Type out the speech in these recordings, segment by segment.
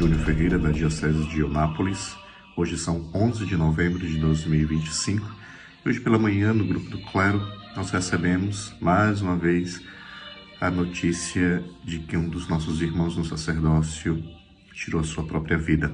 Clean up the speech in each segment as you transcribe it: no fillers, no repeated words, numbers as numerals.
Júnior Ferreira, da Diocese de Eunápolis. Hoje são 11 de novembro de 2025. Hoje pela manhã, no grupo do clero, nós recebemos, mais uma vez, a notícia de que um dos nossos irmãos no sacerdócio tirou a sua própria vida.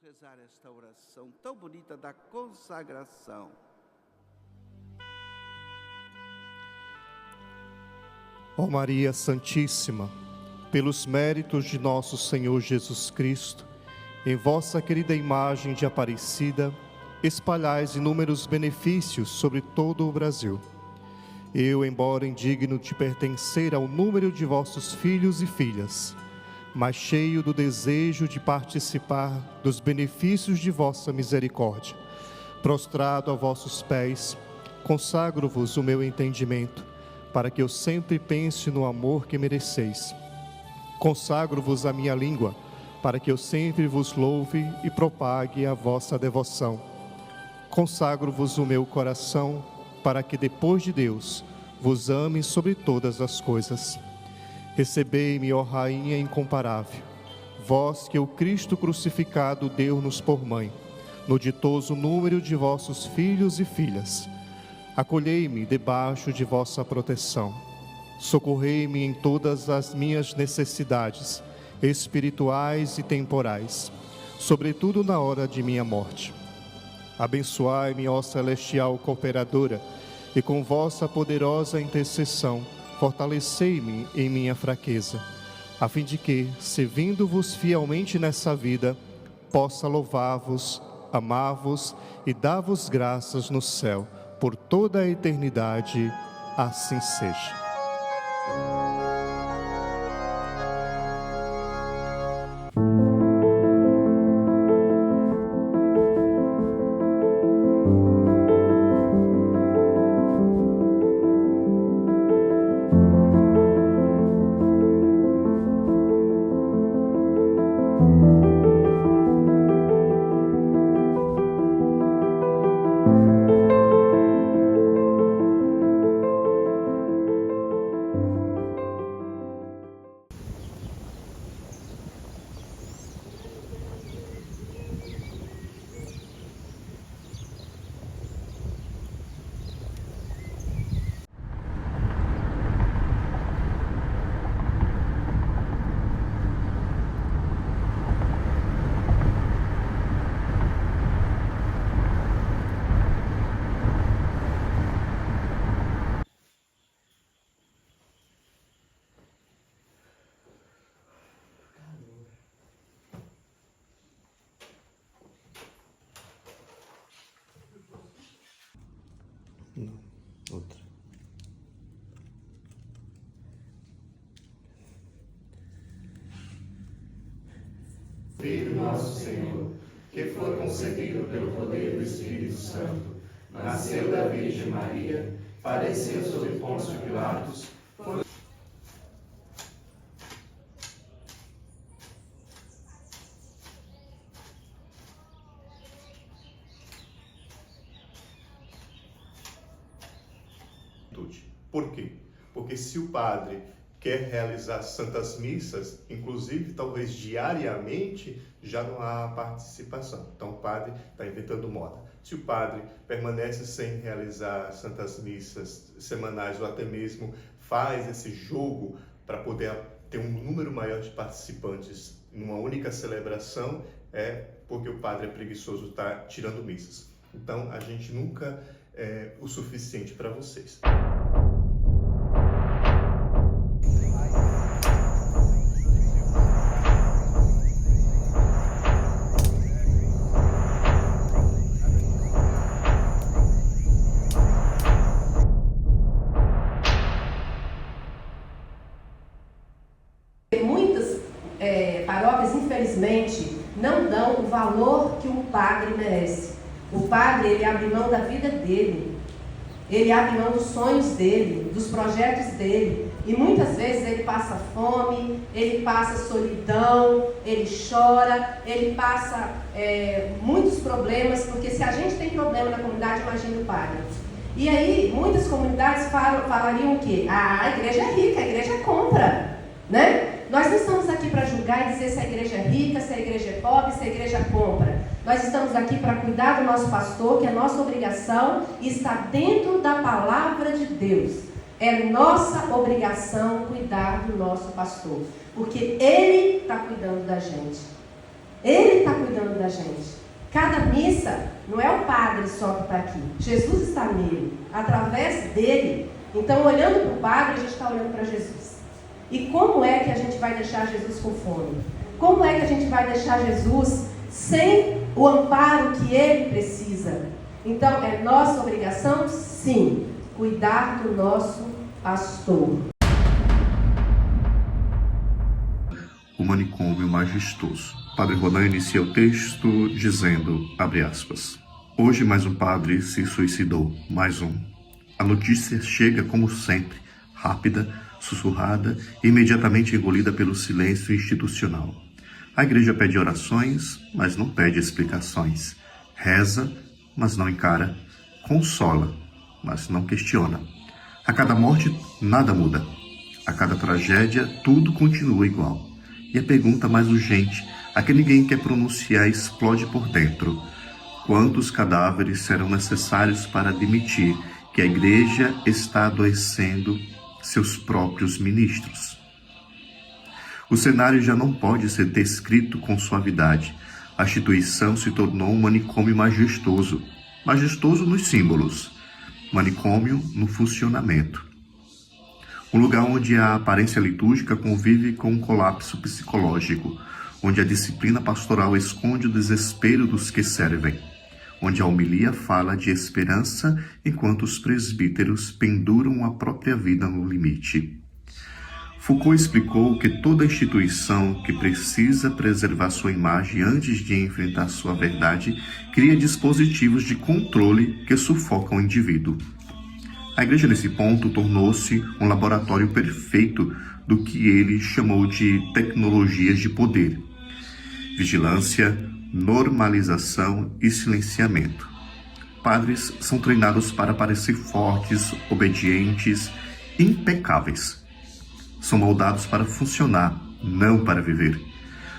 Rezar esta oração tão bonita da consagração. Ó Maria Santíssima, pelos méritos de nosso Senhor Jesus Cristo, em vossa querida imagem de Aparecida, espalhais inúmeros benefícios sobre todo o Brasil. Eu, embora indigno de pertencer ao número de vossos filhos e filhas, mas cheio do desejo de participar dos benefícios de vossa misericórdia, prostrado a vossos pés, consagro-vos o meu entendimento, para que eu sempre pense no amor que mereceis. Consagro-vos a minha língua, para que eu sempre vos louve e propague a vossa devoção. Consagro-vos o meu coração, para que depois de Deus vos ame sobre todas as coisas. Recebei-me, ó Rainha incomparável, vós que o Cristo crucificado deu-nos por mãe, no ditoso número de vossos filhos e filhas. Acolhei-me debaixo de vossa proteção. Socorrei-me em todas as minhas necessidades, espirituais e temporais, sobretudo na hora de minha morte. Abençoai-me, ó celestial cooperadora, e com vossa poderosa intercessão, fortalecei-me em minha fraqueza, a fim de que, servindo-vos fielmente nessa vida, possa louvar-vos, amar-vos e dar-vos graças no céu, por toda a eternidade, assim seja. Outra. Filho nosso Senhor, que foi concebido pelo poder do Espírito Santo, nasceu da Virgem Maria, padeceu sob Pôncio Pilatos, foi Por quê? Porque se o padre quer realizar santas missas, inclusive talvez diariamente, já não há participação. Então o padre está inventando moda. Se o padre permanece sem realizar santas missas semanais ou até mesmo faz esse jogo para poder ter um número maior de participantes numa única celebração, é porque o padre é preguiçoso, está tirando missas. Então a gente nunca é o suficiente para vocês. paróquias, infelizmente, não dão o valor que um padre merece. O padre, ele abre mão da vida dele, ele abre mão dos sonhos dele, dos projetos dele, e muitas vezes ele passa fome, ele passa solidão, ele chora, ele passa muitos problemas, porque se a gente tem problema na comunidade, imagina o padre. E aí, muitas comunidades falariam o quê? A igreja é rica, a igreja compra, né? Nós não estamos aqui para julgar e dizer se a igreja é rica, se a igreja é pobre, se a igreja compra. Nós estamos aqui para cuidar do nosso pastor, que é nossa obrigação e está dentro da palavra de Deus. É nossa obrigação cuidar do nosso pastor, porque ele está cuidando da gente. Ele está cuidando da gente. Cada missa não é o padre só que está aqui. Jesus está nele, através dele. Então, olhando para o padre, a gente está olhando para Jesus. E como é que a gente vai deixar Jesus com fome? Como é que a gente vai deixar Jesus sem o amparo que ele precisa? Então, é nossa obrigação, sim, cuidar do nosso pastor. O manicômio majestoso. Padre Ronan inicia o texto dizendo, abre aspas, hoje mais um padre se suicidou, mais um. A notícia chega como sempre, rápida, sussurrada e imediatamente engolida pelo silêncio institucional. A igreja pede orações, mas não pede explicações. Reza, mas não encara. Consola, mas não questiona. A cada morte, nada muda. A cada tragédia, tudo continua igual. E a pergunta mais urgente, a que ninguém quer pronunciar, explode por dentro. Quantos cadáveres serão necessários para admitir que a igreja está adoecendo seus próprios ministros? O cenário já não pode ser descrito com suavidade. A instituição se tornou um manicômio majestoso. Majestoso nos símbolos, manicômio no funcionamento. Um lugar onde a aparência litúrgica convive com um colapso psicológico, onde a disciplina pastoral esconde o desespero dos que servem, onde a homilia fala de esperança enquanto os presbíteros penduram a própria vida no limite. Foucault explicou que toda instituição que precisa preservar sua imagem antes de enfrentar sua verdade cria dispositivos de controle que sufocam o indivíduo. A igreja, nesse ponto, tornou-se um laboratório perfeito do que ele chamou de tecnologias de poder. Vigilância, normalização e silenciamento. Padres são treinados para parecer fortes, obedientes, impecáveis. São moldados para funcionar, não para viver.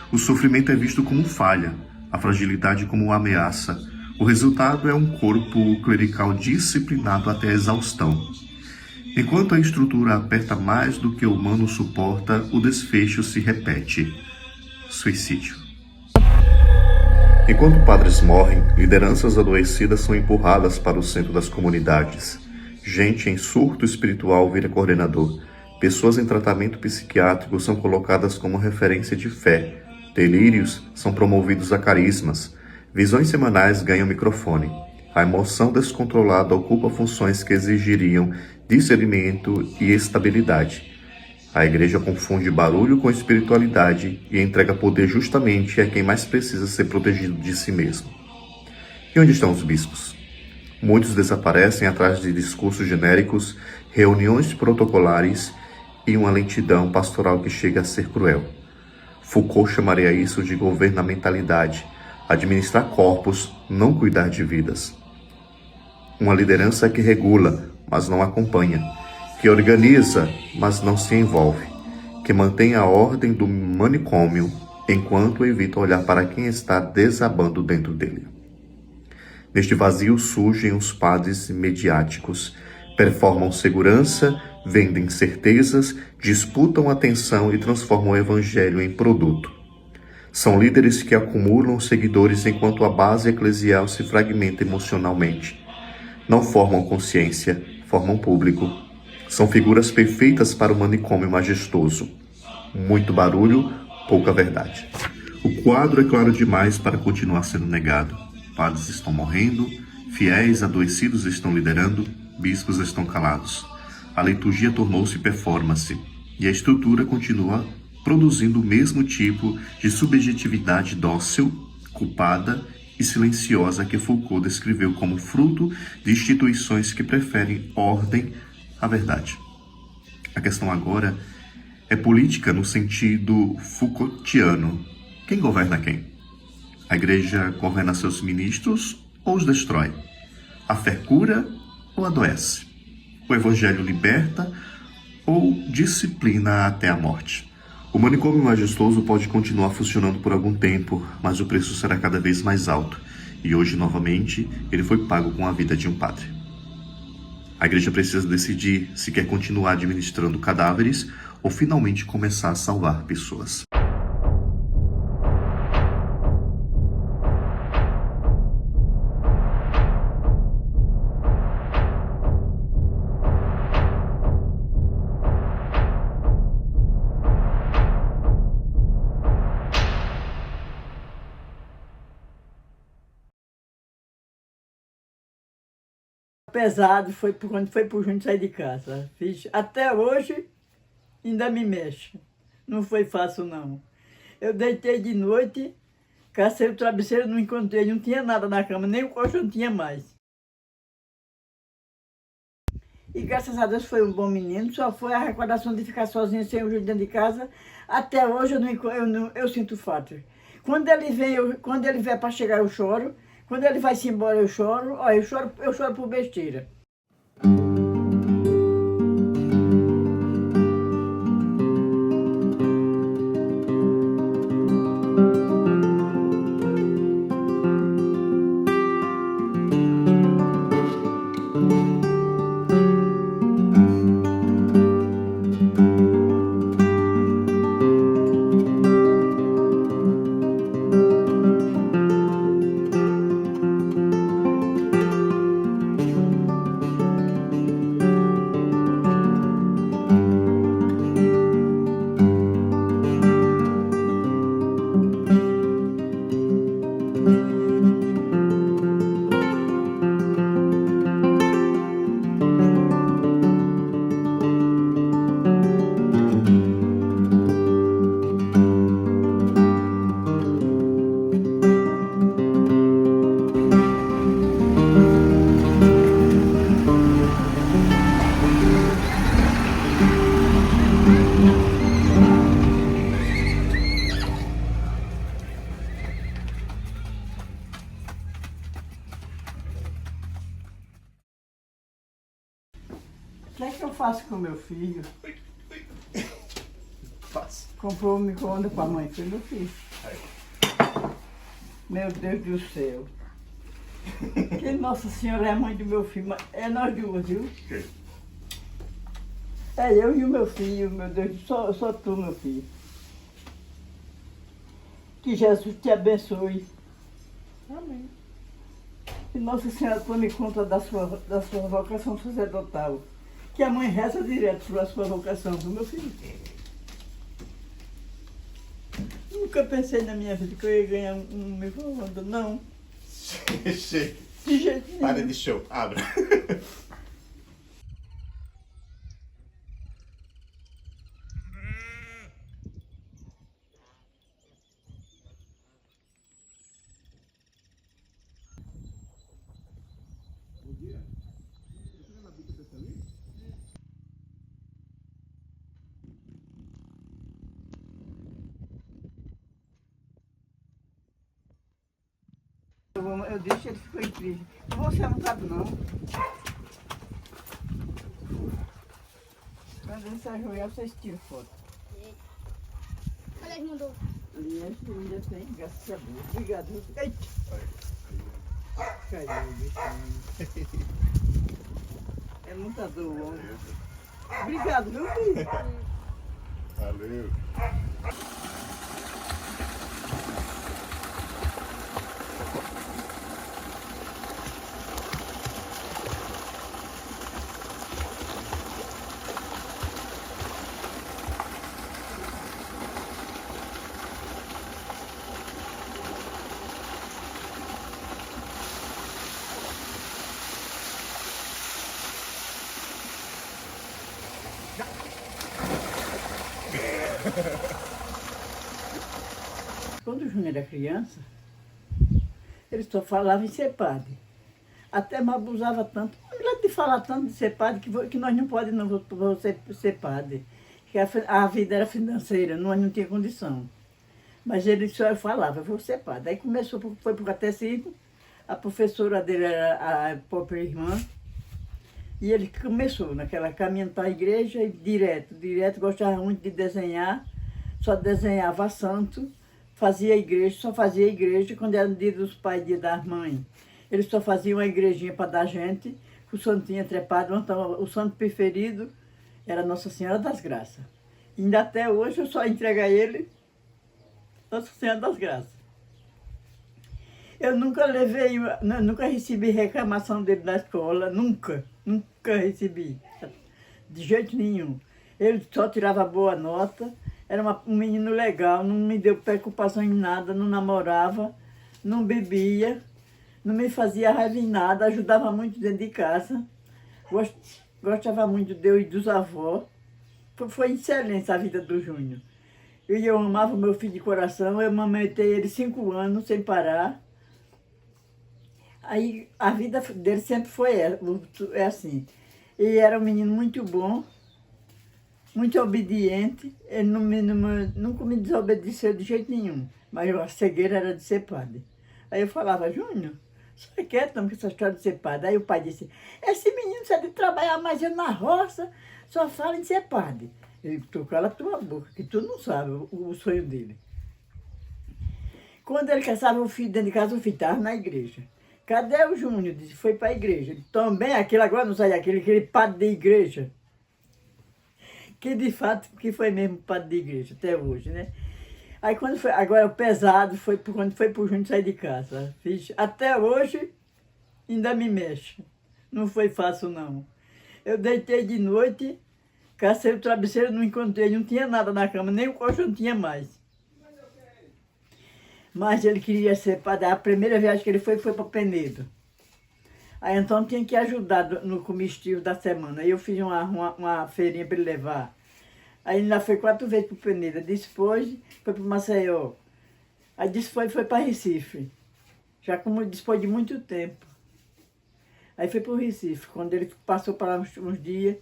O sofrimento é visto como falha, a fragilidade como uma ameaça. O resultado é um corpo clerical disciplinado até a exaustão. Enquanto a estrutura aperta mais do que o humano suporta, o desfecho se repete. Suicídio. Enquanto padres morrem, lideranças adoecidas são empurradas para o centro das comunidades. Gente em surto espiritual vira coordenador. Pessoas em tratamento psiquiátrico são colocadas como referência de fé. Delírios são promovidos a carismas. Visões semanais ganham microfone. A emoção descontrolada ocupa funções que exigiriam discernimento e estabilidade. A igreja confunde barulho com espiritualidade e entrega poder justamente a quem mais precisa ser protegido de si mesmo. E onde estão os bispos? Muitos desaparecem atrás de discursos genéricos, reuniões protocolares e uma lentidão pastoral que chega a ser cruel. Foucault chamaria isso de governamentalidade, administrar corpos, não cuidar de vidas. Uma liderança que regula, mas não acompanha, que organiza, mas não se envolve, que mantém a ordem do manicômio, enquanto evita olhar para quem está desabando dentro dele. Neste vazio surgem os padres mediáticos, performam segurança, vendem certezas, disputam atenção e transformam o evangelho em produto. São líderes que acumulam seguidores enquanto a base eclesial se fragmenta emocionalmente. Não formam consciência, formam público. São figuras perfeitas para o manicômio majestoso. Muito barulho, pouca verdade. O quadro é claro demais para continuar sendo negado. Padres estão morrendo, fiéis adoecidos estão liderando, bispos estão calados. A liturgia tornou-se performance e a estrutura continua produzindo o mesmo tipo de subjetividade dócil, culpada e silenciosa que Foucault descreveu como fruto de instituições que preferem ordem à verdade. A questão agora é política no sentido Foucaultiano. Quem governa quem? A igreja governa seus ministros ou os destrói? A fé cura ou adoece? O evangelho liberta ou disciplina até a morte? O manicômio majestoso pode continuar funcionando por algum tempo, mas o preço será cada vez mais alto. E hoje, novamente, ele foi pago com a vida de um padre. A igreja precisa decidir se quer continuar administrando cadáveres ou finalmente começar a salvar pessoas. Pesado foi quando foi pro Júnior sair de casa. Até hoje ainda me mexe. Não foi fácil, não. Eu deitei de noite, cacei o travesseiro, não encontrei, não tinha nada na cama, nem o colchão não tinha mais. E graças a Deus foi um bom menino, só foi a recordação de ficar sozinho sem o Júnior dentro de casa. Até hoje eu sinto falta. Quando ele vem para chegar, eu choro. Quando ele vai-se embora, eu choro. Olha, eu choro por besteira. O que é que eu faço com meu filho? Faça. Comprou um micro-ondas para a mãe, foi meu filho. Meu Deus do céu. Que Nossa Senhora é a mãe do meu filho, mas é nós duas, viu? É eu e o meu filho, meu Deus, só tu, meu filho. Que Jesus te abençoe. Amém. Que Nossa Senhora tome conta da sua vocação sacerdotal. Que a mãe reza direto pela sua vocação, do meu filho. Nunca pensei na minha vida que eu ia ganhar um micro-ondas, não. Chega. De jeito nenhum. Para de show. Abra. Eu disse, ele ficou em crise. Você não sabe, não. Quando ele se ajoelhar, vocês tiram foto. Olha, ele mandou. Ali ainda tem, graças a Deus. Obrigado. Eita. Caiu, bichinho. É muita dor, homem. Obrigado, meu filho. Valeu. quando o Júnior era criança, ele só falava em ser padre. Até me abusava tanto. Não de falar tanto de ser padre, que nós não podemos não você ser padre. Que a vida era financeira, nós não tinha condição. Mas ele só falava, eu vou ser padre. Aí começou, foi para o catecismo, a professora dele era a própria irmã, e ele começou naquela caminhando para a igreja, e direto, gostava muito de desenhar, só desenhava santo, fazia igreja, só fazia igreja quando era dia dos pais, dia das mães. Ele só fazia uma igrejinha para dar gente, que o santo tinha trepado, então o santo preferido era Nossa Senhora das Graças. E ainda até hoje eu só entrego a ele Nossa Senhora das Graças. Eu nunca recebi reclamação dele da escola, nunca recebi, de jeito nenhum. Ele só tirava boa nota, era um menino legal, não me deu preocupação em nada, não namorava, não bebia, não me fazia raiva em nada, ajudava muito dentro de casa, gostava muito de Deus e dos avós. Foi excelente a vida do Júnior. Eu amava o meu filho de coração, eu amamentei ele 5 anos sem parar. Aí a vida dele sempre foi assim. Ele era um menino muito bom, muito obediente, ele nunca me desobedeceu de jeito nenhum, mas a cegueira era de ser padre. Aí eu falava, Júnior, você quer com essa história de ser padre? Aí o pai disse, esse menino precisa de trabalhar mais na roça, só fala em ser padre. Ele falou, cala a tua boca, que tu não sabe o sonho dele. Quando ele caçava o filho dentro de casa, o filho estava na igreja. Cadê o Júnior? Disse, foi para a igreja. Também aquele agora não sai aquele padre de igreja. Que de fato que foi mesmo padre de igreja, até hoje, né? Aí quando foi, agora o pesado foi quando foi para o Júnior sair de casa. Até hoje ainda me mexe. Não foi fácil não. Eu deitei de noite, cacei o travesseiro, não encontrei, não tinha nada na cama, nem o colchão tinha mais. Mas ele queria ser padre. A primeira viagem que ele foi para Penedo. Aí então tinha que ajudar no comestível da semana. Aí eu fiz uma feirinha para ele levar. Aí ele ainda foi 4 vezes para Penedo. Depois foi para Maceió. Aí depois foi para Recife. Já como depois de muito tempo. Aí foi para o Recife. Quando ele passou para lá uns dias,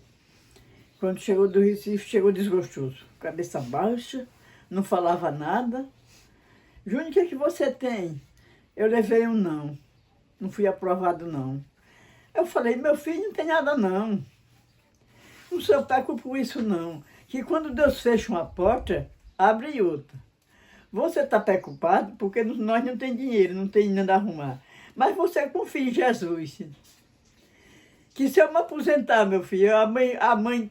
quando chegou do Recife, chegou desgostoso. Cabeça baixa, não falava nada. Júnior, o que é que você tem? Eu levei um não. Não fui aprovado não. Eu falei, meu filho, não tem nada não. Não se preocupe com isso não. Que quando Deus fecha uma porta, abre outra. Você está preocupado porque nós não temos dinheiro, não tem nada a arrumar. Mas você confia em Jesus. Que se eu me aposentar, meu filho, a mãe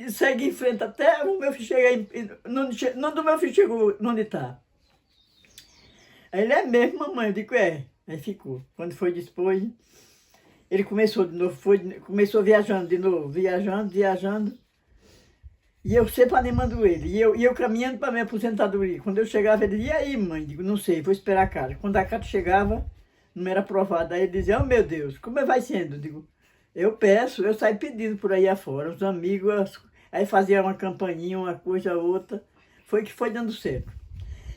segue em frente até o meu filho chegar não do meu filho chegou onde está. Aí ele é mesmo, mamãe, eu digo, é. Aí ficou. Quando foi depois, ele começou de novo, começou viajando de novo, viajando. E eu sempre animando ele. E eu caminhando para a minha aposentadoria. Quando eu chegava, ele dizia, e aí, mãe? Digo, não sei, vou esperar a carta. Quando a carta chegava, não era aprovada. Aí ele dizia, oh meu Deus, como vai sendo? Digo, eu peço, eu saio pedindo por aí afora. Os amigos, aí fazia uma campainha, uma coisa, outra. Foi que foi dando certo.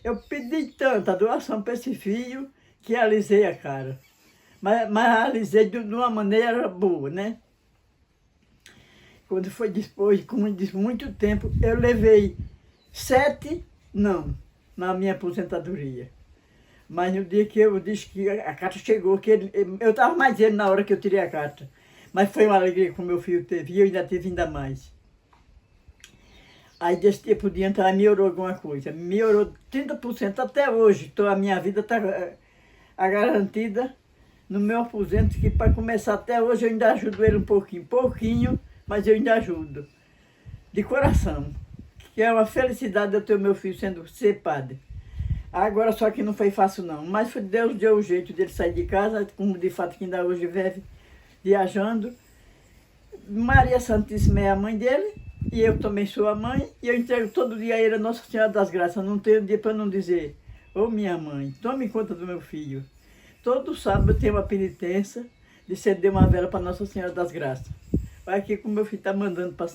Eu pedi tanta doação para esse filho que alisei a cara. Mas alisei de uma maneira boa, né? Quando foi depois, como eu disse, muito tempo, eu levei 7 não na minha aposentadoria. Mas no dia que eu disse que a carta chegou, eu estava mais ele na hora que eu tirei a carta. Mas foi uma alegria que o meu filho teve, e eu ainda tive ainda mais. Aí desse tempo por diante, ela melhorou alguma coisa. Melhorou 30%. Até hoje, a minha vida está garantida no meu aposento, que para começar até hoje eu ainda ajudo ele um pouquinho, mas eu ainda ajudo. De coração. Que é uma felicidade eu ter o meu filho ser padre. Agora só que não foi fácil não. Mas Deus deu o jeito dele sair de casa, como de fato que ainda hoje vive viajando. Maria Santíssima é a mãe dele. E eu também sou a mãe, e eu entrego todo dia a ele a Nossa Senhora das Graças. Não tenho dia para não dizer, ô minha mãe, tome conta do meu filho. Todo sábado eu tenho uma penitência de acender uma vela para Nossa Senhora das Graças. Vai aqui como meu filho está mandando para a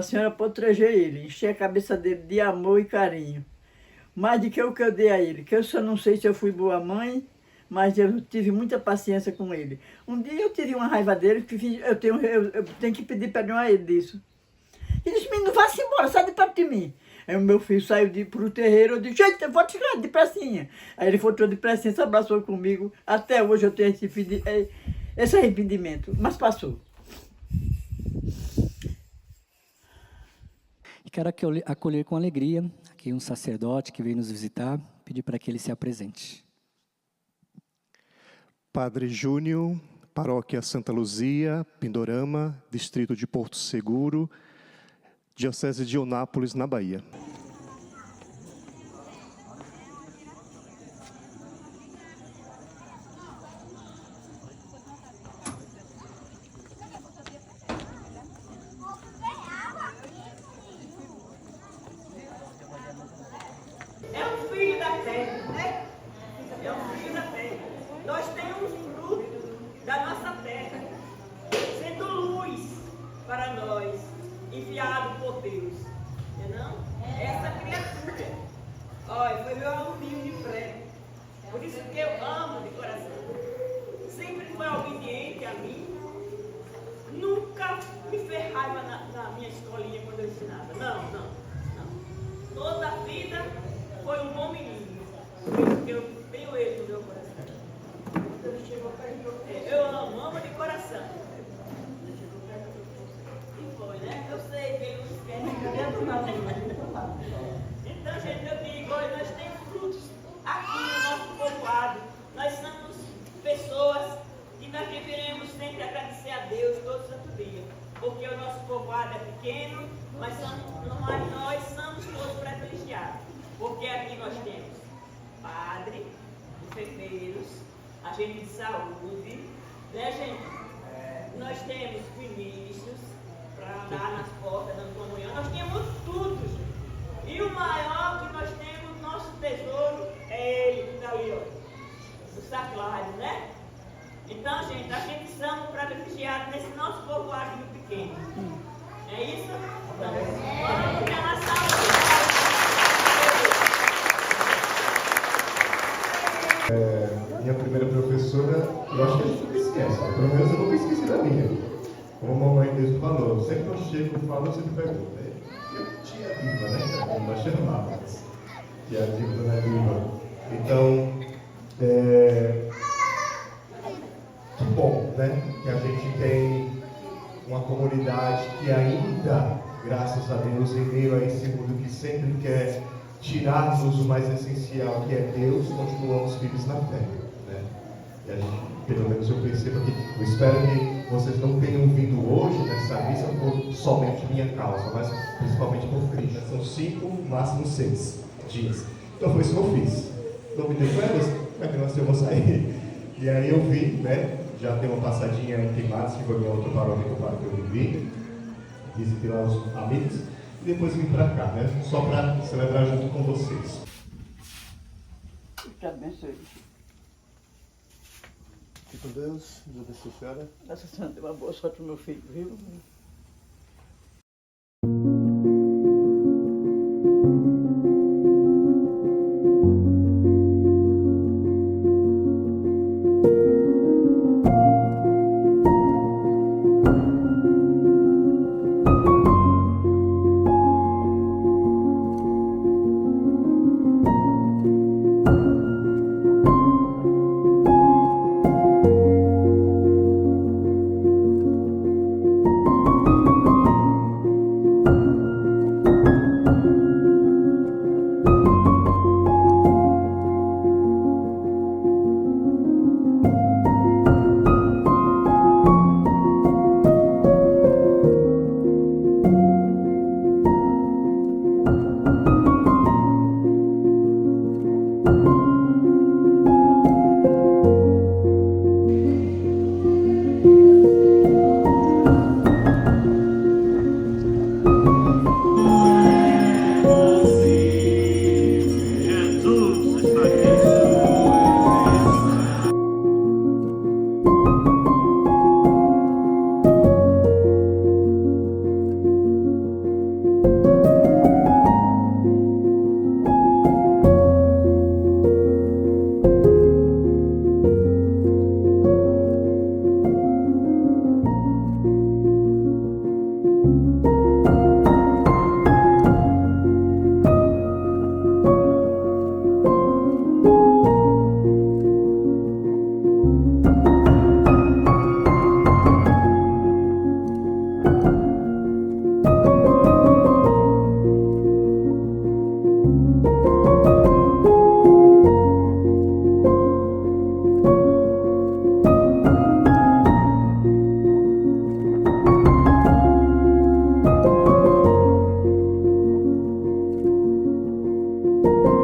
senhora proteger ele, encher a cabeça dele de amor e carinho. mais do que o que eu dei a ele. Que eu só não sei se eu fui boa mãe, mas eu tive muita paciência com ele. Um dia eu tive uma raiva dele, que eu tenho que pedir perdão a ele disso. Ele disse, menino, vá-se embora, sai de perto de mim. Aí o meu filho saiu para o terreiro, eu disse, gente, eu vou tirar depressinha. Aí ele voltou depressinha, se abraçou comigo. Até hoje eu tenho esse arrependimento, mas passou. E quero acolher com alegria aqui um sacerdote que veio nos visitar, pedir para que ele se apresente. Padre Júnior, Paróquia Santa Luzia, Pindorama, Distrito de Porto Seguro, Diocese de Eunápolis, na Bahia. É um filho da terra, né? É um filho da terra. Nós temos fruto da nossa terra, sendo luz para nós, enviado por Deus. Não? Essa criatura, olha, foi meu aluninho de pré. Por isso que eu amo de coração. Sempre foi obediente a mim. Nunca me fez raiva na minha escolinha quando eu ensinava. Não. Toda a vida foi um bom menino. Por isso que eu tenho ele no meu coração. Eu amo de coração. E foi, né? Eu sei que ele não quer nem Então, gente, eu digo, olha, nós temos frutos aqui no nosso povoado. Nós somos pessoas que nós deveremos sempre agradecer a Deus todo santo dia. Porque o nosso povoado é pequeno, mas nós somos todos privilegiados. Porque aqui nós temos padre, enfermeiros, agente de saúde, né, gente? Nós temos ministros para andar nas portas dando comunhão. Nós temos tudo, gente. E o maior que nós temos, nosso tesouro, é ele que está ali, ó, o sacrário, né? Então, gente, a gente somos privilegiados nesse nosso povoado do pequeno. É isso? Então, vamos pela saúde. Minha primeira professora, eu acho que a gente nunca esquece, né? Pelo menos eu nunca esqueci da minha. Como a mamãe mesmo falou, sempre que eu chego e falo, eu sempre pergunto. Eu tinha viva, né? Como nós chamávamos. Tinha viva, né? Viva. Então, que bom, né? Que a gente tem uma comunidade que ainda, graças a Deus, em meio a esse mundo que sempre quer tirar-nos o mais essencial, que é Deus, continuamos firmes na fé, né? E a gente, pelo menos eu percebo que, eu espero que vocês não tenham vindo hoje nessa missa por somente minha causa, mas principalmente por Cristo. São 5, máximo 6 dias. Então foi isso que eu fiz. Não me dei férias, como é que nós temos sair? E aí eu vim, né? Já dei uma passadinha em Queimados, que foi minha outra paróquia que eu vivi, visitei lá os amigos. E depois vim para cá, né? Só para celebrar junto com vocês. Que abençoe. Fique com Deus, Deus abençoe a senhora. Nossa Senhora deu uma boa sorte pro meu filho, viu? Música